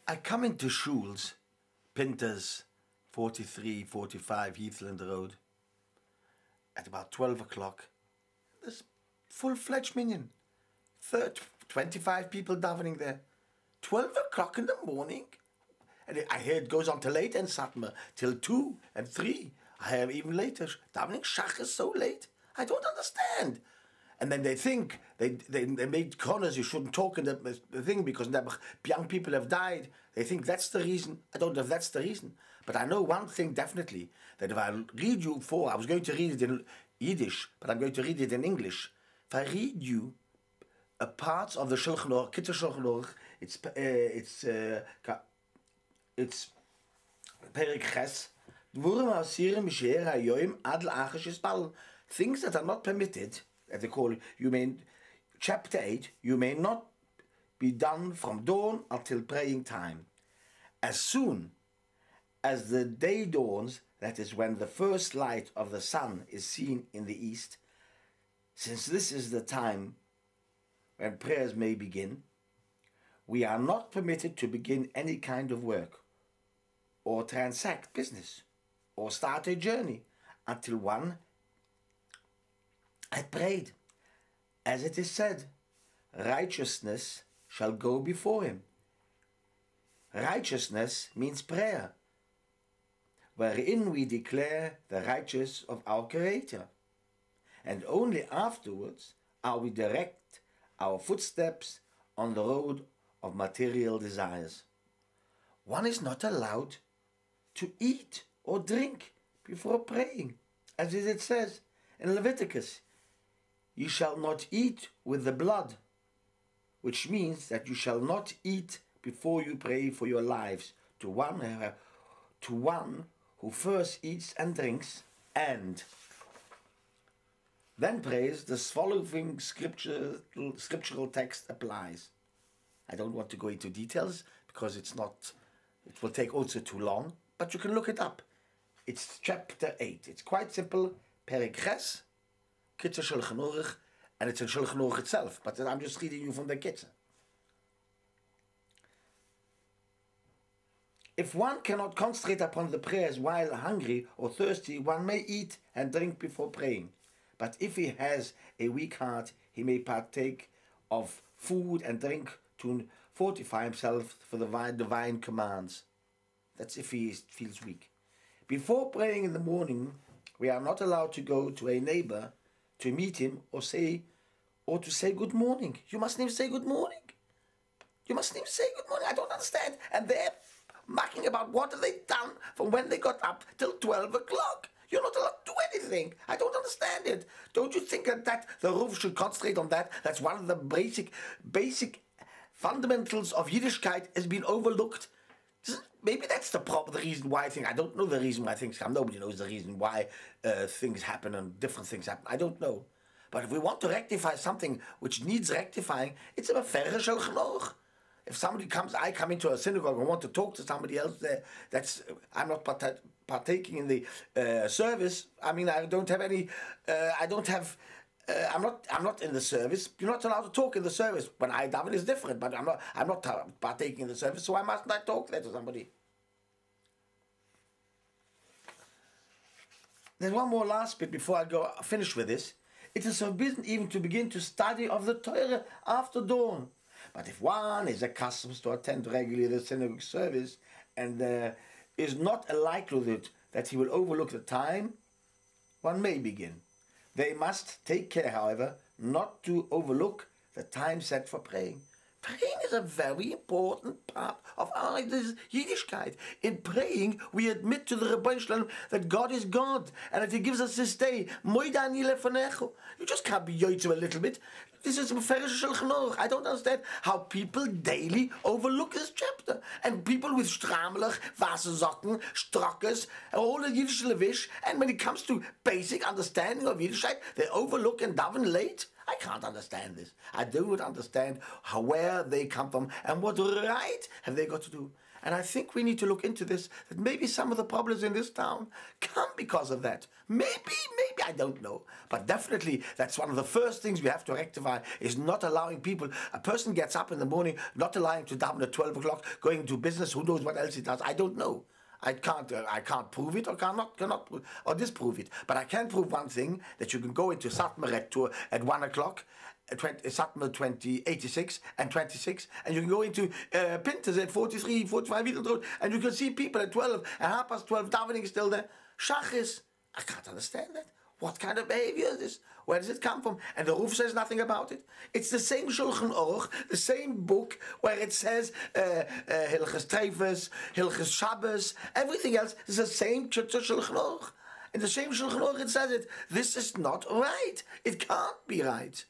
I come into shuls, Pinter's, 43, 45 Heathland Road, at about 12 o'clock. There's full-fledged minyan. 25 people davening there. 12 o'clock in the morning. And I hear it goes on till late in Satmar, till 2 and 3. I hear even later. Davening Shach is so late. I don't understand. And then they think, they made corners, you shouldn't talk in the thing because young people have died. They think that's the reason. I don't know if that's the reason. But I know one thing definitely, that if I read you I was going to read it in Yiddish, but I'm going to read it in English. If I read you a part of the Shulchan Aruch, Kitzur Shulchan Aruch, it's Perik Ches, things that are not permitted, as they call it, chapter 8, you may not be done from dawn until praying time. As soon as the day dawns, that is when the first light of the sun is seen in the east, since this is the time when prayers may begin, we are not permitted to begin any kind of work, or transact business, or start a journey, until one had prayed. As it is said, righteousness shall go before him. Righteousness means prayer, wherein we declare the righteousness of our Creator. And only afterwards are we direct our footsteps on the road of material desires. One is not allowed to eat or drink before praying, as it says in Leviticus, you shall not eat with the blood, which means that you shall not eat before you pray for your lives to one who first eats and drinks and then prays. The following scriptural text applies. I don't want to go into details because it will take also too long, but you can look it up. It's chapter 8. It's quite simple. Perek Ches, Kitzur Shulchan Aruch, and it's in Shulchan Aruch itself, but I'm just reading you from the Kitzur. If one cannot concentrate upon the prayers while hungry or thirsty, one may eat and drink before praying. But if he has a weak heart, he may partake of food and drink to fortify himself for the divine commands. That's if he feels weak. Before praying in the morning, we are not allowed to go to a neighbor to meet him or to say good morning. You mustn't even say good morning. You mustn't even say good morning. I don't understand. And they're mucking about what have they done from when they got up till 12 o'clock. You're not allowed to do anything. I don't understand it. Don't you think that the Ruf should concentrate on that? That's one of the basic fundamentals of Yiddishkeit has been overlooked. Maybe that's the reason why I don't know the reason why things happen. Nobody knows the reason why things happen and different things happen. I don't know. But if we want to rectify something which needs rectifying, it's a Mefere Shulchan Aruch. If somebody I come into a synagogue and want to talk to somebody else there, I'm not partaking in the service. I mean, I don't have any, I'm not in the service. You're not allowed to talk in the service. When I daven is different, but I'm not partaking in the service, so I must not talk there to somebody. There's one more last bit before I finish with this. It is forbidden even to begin to study of the Torah after dawn. But if one is accustomed to attend regularly the synagogue service and there is not a likelihood that he will overlook the time, one may begin. They must take care, however, not to overlook the time set for praying. Praying is a very important part of our Yiddishkeit. In praying, we admit to the Rebbeinu Shalom that God is God and that He gives us this day. You just can't be yoitzu a little bit. This is Meferish Shulchan Aruch. I don't understand how people daily overlook this chapter. And people with Stramelach, Wassersocken, Strockers, all the Yiddish Levish, and when it comes to basic understanding of Yiddishkeit, they overlook and daven late. I can't understand this. I don't understand where they come from and what right have they got to do. And I think we need to look into this, that maybe some of the problems in this town come because of that. Maybe, I don't know. But definitely, that's one of the first things we have to rectify, is not allowing people, a person gets up in the morning, not allowing to daven at 12 o'clock, going to business, who knows what else he does, I don't know. I can't prove it or cannot prove, or disprove it. But I can prove one thing, that you can go into Satmar at 1 o'clock, Satmar 86 and 26, and you can go into Pinter's at 43, 45 Wheaton Road, and you can see people at 12 and 12:30 davening still there. Shachis, I can't understand that. What kind of behavior is this? Where does it come from? And the Ruf says nothing about it. It's the same Shulchan Aruch, the same book where it says Hilchas Treifes, Hilchas Shabbos, everything else is the same Shulchan Aruch. In the same Shulchan Aruch it says it. This is not right. It can't be right.